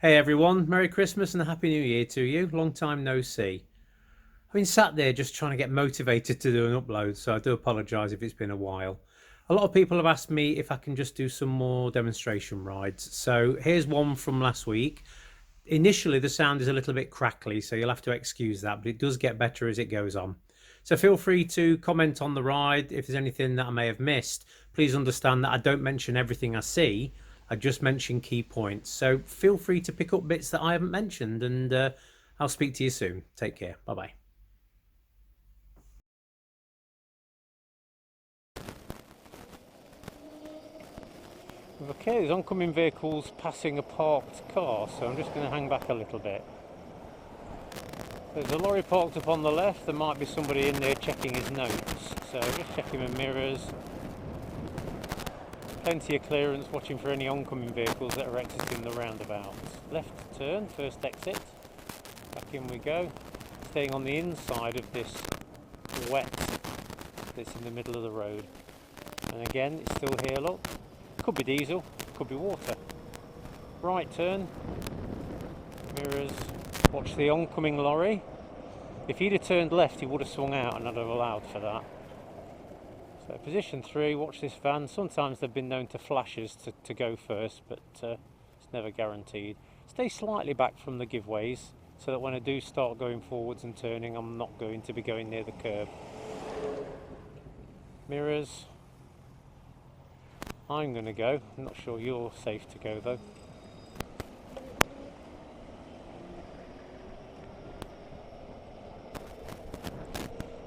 Hey everyone, Merry Christmas and a Happy New Year to you. Long time no see. I've been sat there just trying to get motivated to do an upload, so I do apologise if it's been a while. A lot of people have asked me if I can just do some more demonstration rides. So here's one from last week. Initially, the sound is a little bit crackly, so you'll have to excuse that, but it does get better as it goes on. So feel free to comment on the ride if there's anything that I may have missed. Please understand that I don't mention everything I see. I just mention key points. So feel free to pick up bits that I haven't mentioned, and I'll speak to you soon. Take care. Bye bye. Okay, there's oncoming vehicles passing a parked car, so I'm just going to hang back a little bit. There's a lorry parked up on the left. There might be somebody in there checking his notes, so just checking my mirrors. Plenty of clearance, watching for any oncoming vehicles that are exiting the roundabout. Left turn, first exit. Back in we go. Staying on the inside of this wet that's in the middle of the road. And again, it's still here, look. Could be diesel, could be water. Right turn. Mirrors. Watch the oncoming lorry. If he'd have turned left, he would have swung out and I'd have allowed for that. So position 3, watch this van. Sometimes they've been known to flashes to go first, but it's never guaranteed. Stay slightly back from the giveways so that when I do start going forwards and turning, I'm not going to be going near the curb. Mirrors. I'm going to go. I'm not sure you're safe to go though.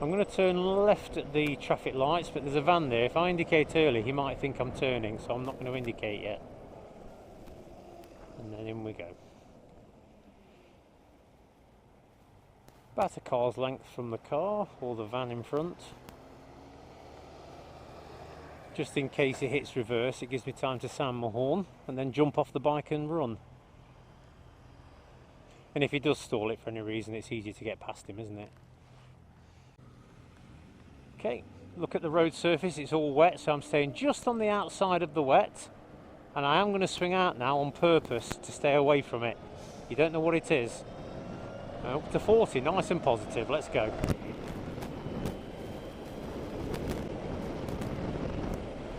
I'm going to turn left at the traffic lights, but there's a van there. If I indicate early, he might think I'm turning, so I'm not going to indicate yet. And then in we go. About a car's length from the car, or the van in front. Just in case it hits reverse, it gives me time to sound my horn, and then jump off the bike and run. And if he does stall it for any reason, it's easy to get past him, isn't it? Okay, look at the road surface, it's all wet, so I'm staying just on the outside of the wet, and I am going to swing out now on purpose to stay away from it. You don't know what it is. Up to 40, nice and positive, let's go.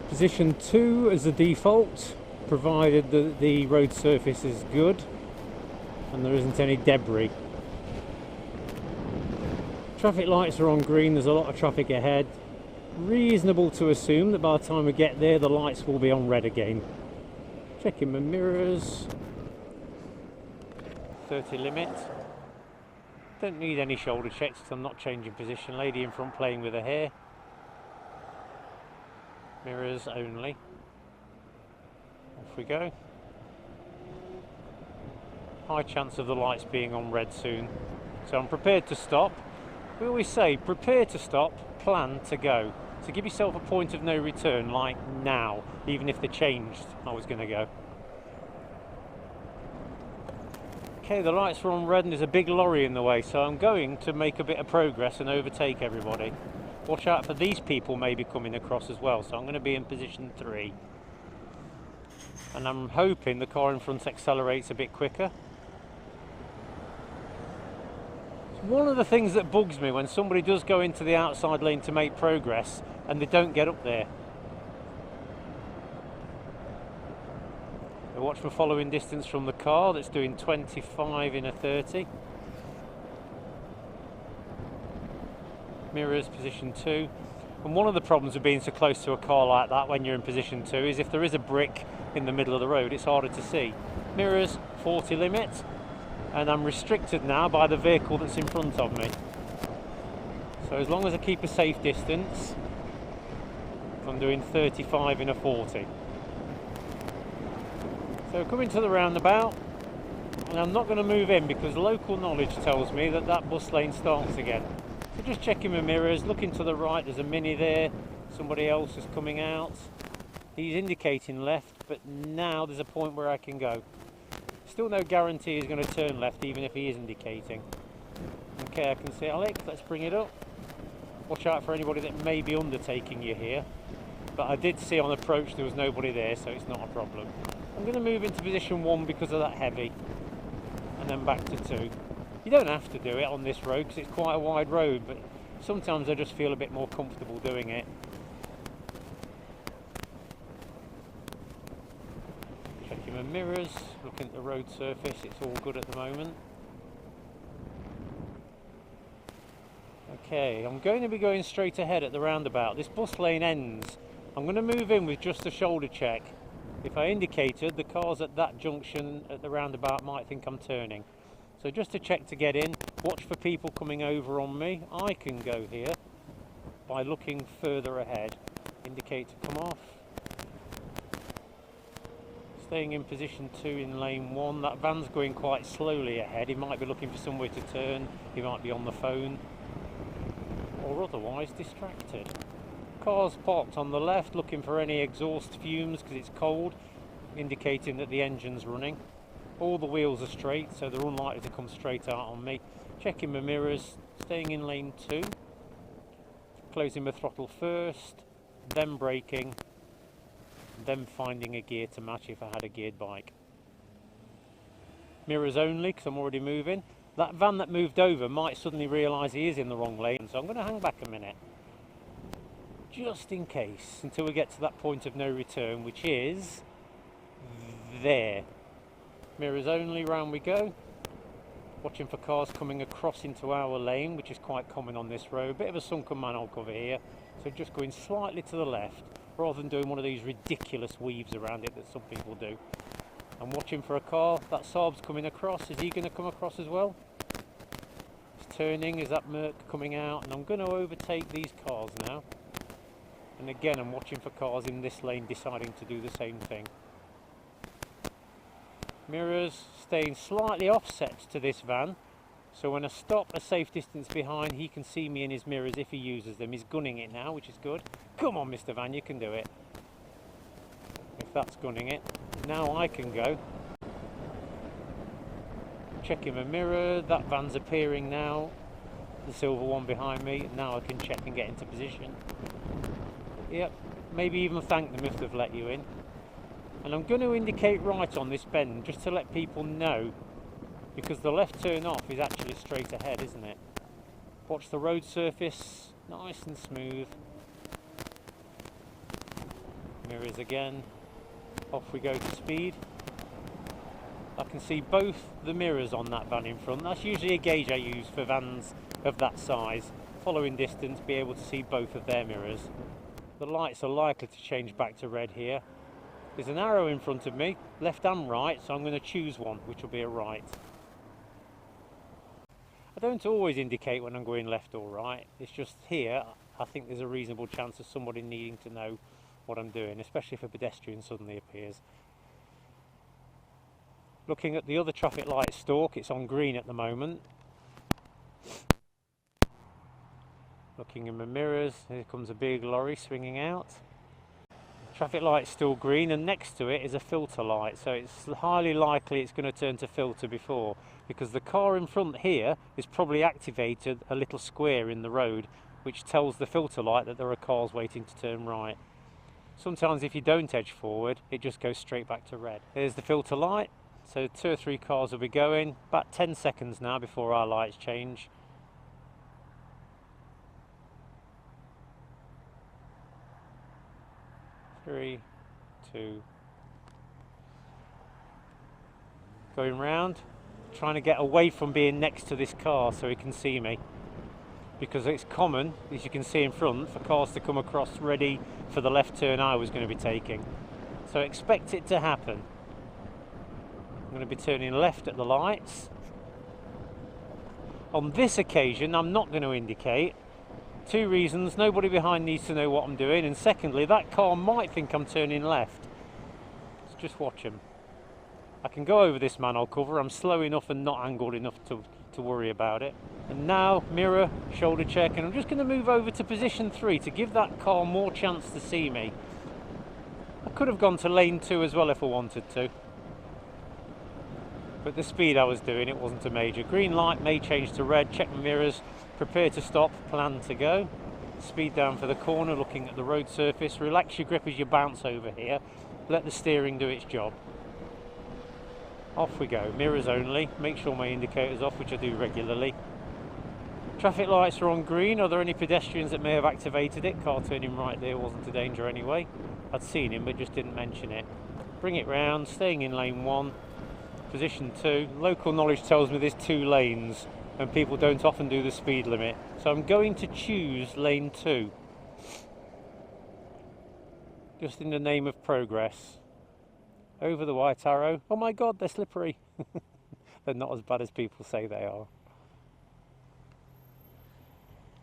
Position 2 as the default, provided that the road surface is good and there isn't any debris. Traffic lights are on green, there's a lot of traffic ahead. Reasonable to assume that by the time we get there the lights will be on red again. Checking my mirrors. 30 limit. Don't need any shoulder checks because I'm not changing position. Lady in front playing with her hair. Mirrors only. Off we go. High chance of the lights being on red soon. So I'm prepared to stop. We always say, prepare to stop, plan to go. So give yourself a point of no return, like now, even if they changed, I was going to go. Okay, the lights were on red and there's a big lorry in the way, so I'm going to make a bit of progress and overtake everybody. Watch out for these people maybe coming across as well, so I'm going to be in position 3. And I'm hoping the car in front accelerates a bit quicker. One of the things that bugs me when somebody does go into the outside lane to make progress and they don't get up there. I watch my following distance from the car that's doing 25 in a 30. Mirrors, position 2. And one of the problems with being so close to a car like that when you're in position 2 is if there is a brick in the middle of the road, it's harder to see. Mirrors, 40 limit. And I'm restricted now by the vehicle that's in front of me. So as long as I keep a safe distance, I'm doing 35 in a 40. So coming to the roundabout, and I'm not going to move in because local knowledge tells me that that bus lane starts again. So just checking my mirrors, looking to the right, there's a Mini there, somebody else is coming out. He's indicating left, but now there's a point where I can go. Still no guarantee he's going to turn left even if he is indicating. Okay, I can see Alex, let's bring it up. Watch out for anybody that may be undertaking you here. But I did see on approach there was nobody there, so it's not a problem. I'm going to move into position 1 because of that heavy, and then back to 2. You don't have to do it on this road because it's quite a wide road, but sometimes I just feel a bit more comfortable doing it. Checking my mirrors, looking at the road surface, it's all good at the moment. Okay, I'm going to be going straight ahead at the roundabout. This bus lane ends. I'm going to move in with just a shoulder check. If I indicated, the cars at that junction at the roundabout might think I'm turning. So just to check to get in, watch for people coming over on me. I can go here by looking further ahead. Indicate to come off. Staying in position 2 in lane 1. That van's going quite slowly ahead. He might be looking for somewhere to turn. He might be on the phone or otherwise distracted. Cars parked on the left looking for any exhaust fumes because it's cold, indicating that the engine's running. All the wheels are straight, so they're unlikely to come straight out on me. Checking my mirrors, staying in lane 2, closing my throttle first, then braking, then finding a gear to match if I had a geared bike. Mirrors only because I'm already moving. That van that moved over might suddenly realise he is in the wrong lane, so I'm going to hang back a minute. Just in case, until we get to that point of no return, which is there. Mirrors only, round we go. Watching for cars coming across into our lane, which is quite common on this road. Bit of a sunken manhole cover here, so just going slightly to the left, rather than doing one of these ridiculous weaves around it that some people do. I'm watching for a car. That Saab's coming across. Is he going to come across as well? He's turning. Is that Merc coming out? And I'm going to overtake these cars now. And again, I'm watching for cars in this lane deciding to do the same thing. Mirrors staying slightly offset to this van, so when I stop a safe distance behind, he can see me in his mirrors if he uses them. He's gunning it now, which is good. Come on, Mr. Van, you can do it. If that's gunning it. Now I can go. Checking my mirror, that van's appearing now. The silver one behind me. Now I can check and get into position. Yep, maybe even thank them if they've let you in. And I'm going to indicate right on this bend just to let people know, because the left turn off is actually straight ahead, isn't it? Watch the road surface, nice and smooth. Mirrors again. Off we go to speed. I can see both the mirrors on that van in front. That's usually a gauge I use for vans of that size. Following distance, be able to see both of their mirrors. The lights are likely to change back to red here. There's an arrow in front of me, left and right, so I'm going to choose one, which will be a right. I don't always indicate when I'm going left or right. It's just here, I think there's a reasonable chance of somebody needing to know what I'm doing, especially if a pedestrian suddenly appears. Looking at the other traffic light stalk, it's on green at the moment. Looking in my mirrors, here comes a big lorry swinging out. Traffic light's still green, and next to it is a filter light, so it's highly likely it's going to turn to filter before, because the car in front here is probably activated a little square in the road which tells the filter light that there are cars waiting to turn right. Sometimes if you don't edge forward, it just goes straight back to red. There's the filter light, so 2 or 3 cars will be going. About 10 seconds now before our lights change. Three, 2. Going round, trying to get away from being next to this car so he can see me. Because it's common, as you can see in front, for cars to come across ready for the left turn I was going to be taking. So expect it to happen. I'm going to be turning left at the lights. On this occasion, I'm not going to indicate. 2 reasons: nobody behind needs to know what I'm doing, and secondly, that car might think I'm turning left. So just watch him. I can go over this manhole cover. I'm slow enough and not angled enough to worry about it. And now, mirror, shoulder check, and I'm just going to move over to position 3 to give that car more chance to see me. I could have gone to lane 2 as well if I wanted to. But the speed I was doing, it wasn't a major. Green light may change to red. Check my mirrors. Prepare to stop, plan to go. Speed down for the corner, looking at the road surface. Relax your grip as you bounce over here. Let the steering do its job. Off we go, mirrors only, make sure my indicator's off, which I do regularly. Traffic lights are on green. Are there any pedestrians that may have activated it? Car turning right there wasn't a danger anyway. I'd seen him but just didn't mention it. Bring it round, staying in lane 1, position 2. Local knowledge tells me there's 2 lanes and people don't often do the speed limit. So I'm going to choose lane 2. Just in the name of progress. Over the white arrow. Oh my god, they're slippery. They're not as bad as people say they are.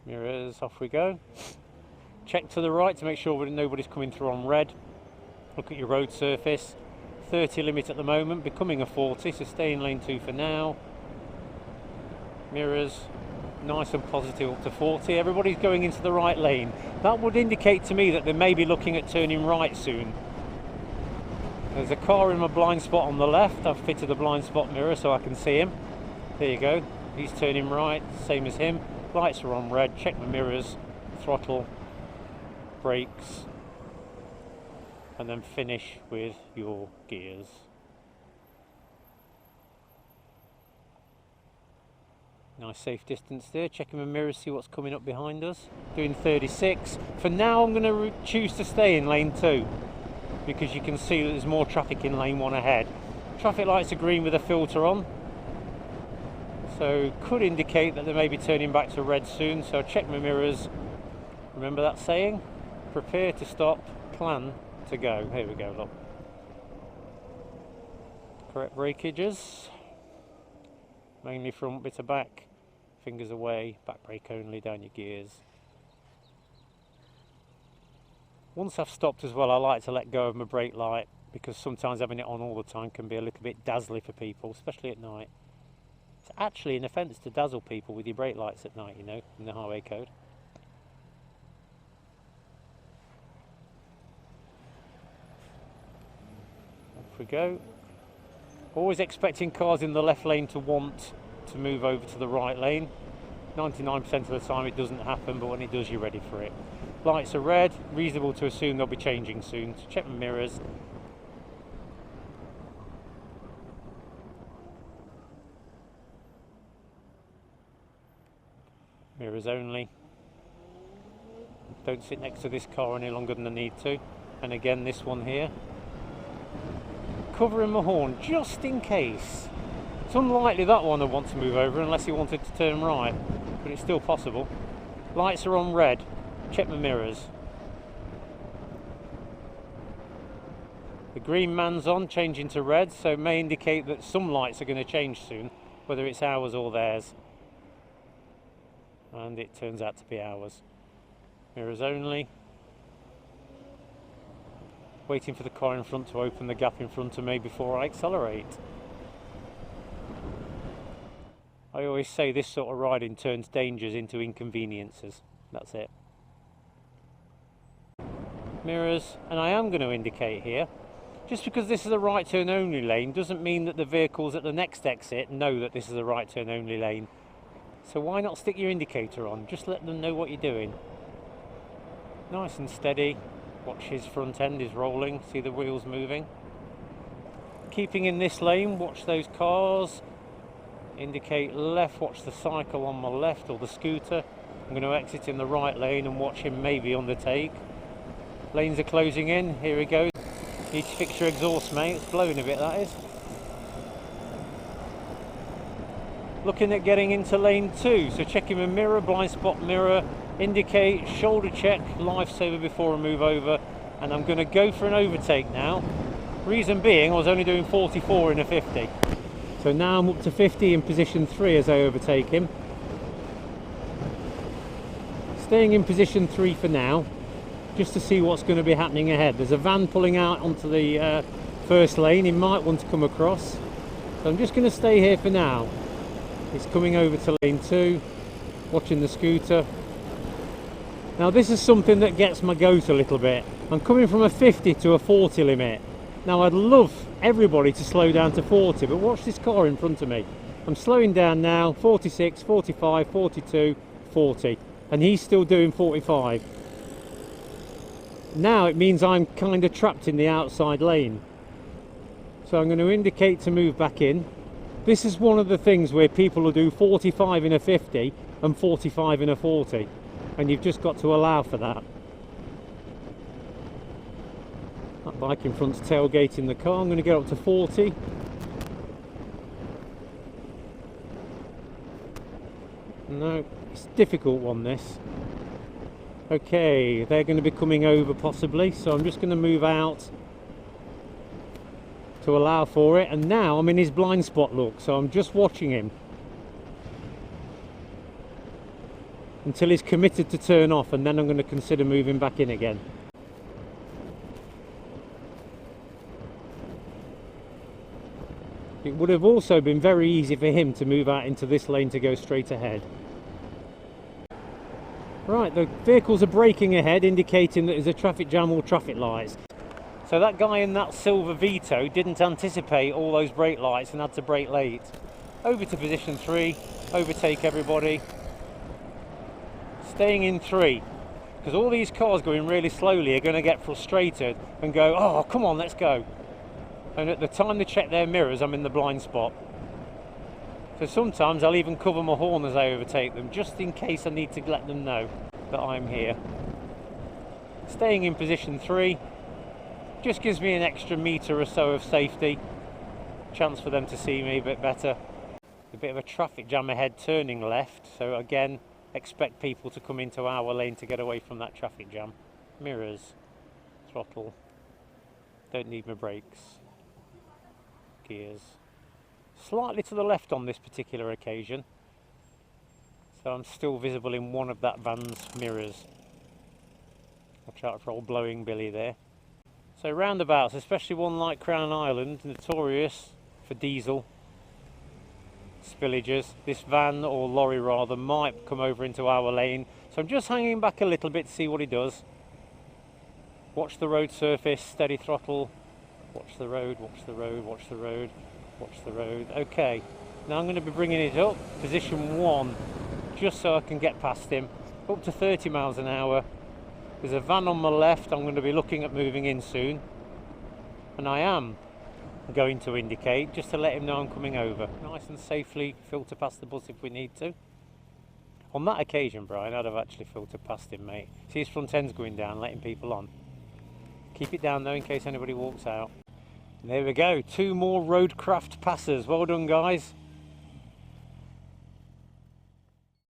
Mirrors, off we go. Check to the right to make sure nobody's coming through on red. Look at your road surface. 30 limit at the moment, becoming a 40, so stay in lane 2 for now. Mirrors, nice and positive up to 40. Everybody's going into the right lane. That would indicate to me that they may be looking at turning right soon. There's a car in my blind spot on the left. I've fitted the blind spot mirror so I can see him. There you go. He's turning right, same as him. Lights are on red. Check my mirrors, throttle, brakes, and then finish with your gears. Nice safe distance there. Checking my mirrors, see what's coming up behind us. Doing 36. For now I'm going to choose to stay in lane 2 because you can see that there's more traffic in lane 1 ahead. Traffic lights are green with a filter on, so could indicate that they may be turning back to red soon. So check my mirrors. Remember that saying? Prepare to stop, plan to go. Here we go, look. Correct breakages. Mainly front, bit of back. Fingers away, back brake only, down your gears. Once I've stopped as well, I like to let go of my brake light because sometimes having it on all the time can be a little bit dazzly for people, especially at night. It's actually an offence to dazzle people with your brake lights at night, you know, in the highway code. Off we go. Always expecting cars in the left lane to want to move over to the right lane. 99% of the time it doesn't happen, but when it does, you're ready for it. Lights are red, reasonable to assume they'll be changing soon. So check my mirrors. Mirrors only. Don't sit next to this car any longer than I need to. And again, this one here. Covering my horn just in case. It's unlikely that one will want to move over unless he wanted to turn right, but it's still possible. Lights are on red. Check my mirrors. The green man's on, changing to red, so it may indicate that some lights are going to change soon, whether it's ours or theirs. And it turns out to be ours. Mirrors only. Waiting for the car in front to open the gap in front of me before I accelerate. I always say this sort of riding turns dangers into inconveniences. That's it. Mirrors, and I am going to indicate here. Just because this is a right turn only lane doesn't mean that the vehicles at the next exit know that this is a right turn only lane. So why not stick your indicator on? Just let them know what you're doing. Nice and steady. Watch his front end is rolling. See the wheels moving. Keeping in this lane, watch those cars. Indicate left, watch the cycle on my left or the scooter. I'm going to exit in the right lane and watch him maybe undertake. Lanes are closing in. Here he goes. Need to fix your exhaust, mate. It's blowing a bit, that is. Looking at getting into lane 2, so checking my mirror, blind spot mirror, indicate, shoulder check, lifesaver before I move over, and I'm going to go for an overtake now. Reason being, I was only doing 44 in a 50. So now I'm up to 50 in position 3 as I overtake him. Staying in position 3 for now, just to see what's going to be happening ahead. There's a van pulling out onto the first lane. He might want to come across. So I'm just going to stay here for now. He's coming over to lane 2, watching the scooter. Now this is something that gets my goat a little bit. I'm coming from a 50 to a 40 limit. Now I'd love everybody to slow down to 40, but watch this car in front of me. I'm slowing down now, 46, 45, 42, 40, and he's still doing 45. Now it means I'm kind of trapped in the outside lane. So I'm going to indicate to move back in. This is one of the things where people will do 45 in a 50 and 45 in a 40, and you've just got to allow for that. That bike in front's tailgating the car. I'm going to get up to 40. No, it's a difficult one, this. Okay, they're going to be coming over possibly, so I'm just going to move out to allow for it, and now I'm in his blind spot, look, so I'm just watching him until he's committed to turn off, and then I'm going to consider moving back in again. It would have also been very easy for him to move out into this lane to go straight ahead. Right, the vehicles are braking ahead, indicating that there's a traffic jam or traffic lights. So that guy in that silver Vito didn't anticipate all those brake lights and had to brake late. Over to position 3, overtake everybody. Staying in 3, because all these cars going really slowly are going to get frustrated and go, oh, come on, let's go. And at the time they check their mirrors, I'm in the blind spot. So sometimes I'll even cover my horn as I overtake them, just in case I need to let them know that I'm here. Staying in position 3 just gives me an extra metre or so of safety. Chance for them to see me a bit better. A bit of a traffic jam ahead turning left, so again, expect people to come into our lane to get away from that traffic jam. Mirrors, throttle, don't need my brakes, gears. Slightly to the left on this particular occasion, so I'm still visible in one of that van's mirrors. Watch out for old Blowing Billy there. So roundabouts, especially one like Crown Island, notorious for diesel spillages. This van, or lorry rather, might come over into our lane, so I'm just hanging back a little bit to see what he does. Watch the road surface, steady throttle, watch the road, watch the road, watch the road. Watch the road. Okay, now I'm going to be bringing it up, position 1, just so I can get past him, up to 30 miles an hour. There's a van on my left, I'm going to be looking at moving in soon, and I am going to indicate just to let him know I'm coming over. Nice and safely filter past the bus if we need to. On that occasion, Brian, I'd have actually filtered past him, mate. See, his front end's going down, letting people on. Keep it down though in case anybody walks out. There we go, 2 more Roadcraft passers. Well done, guys.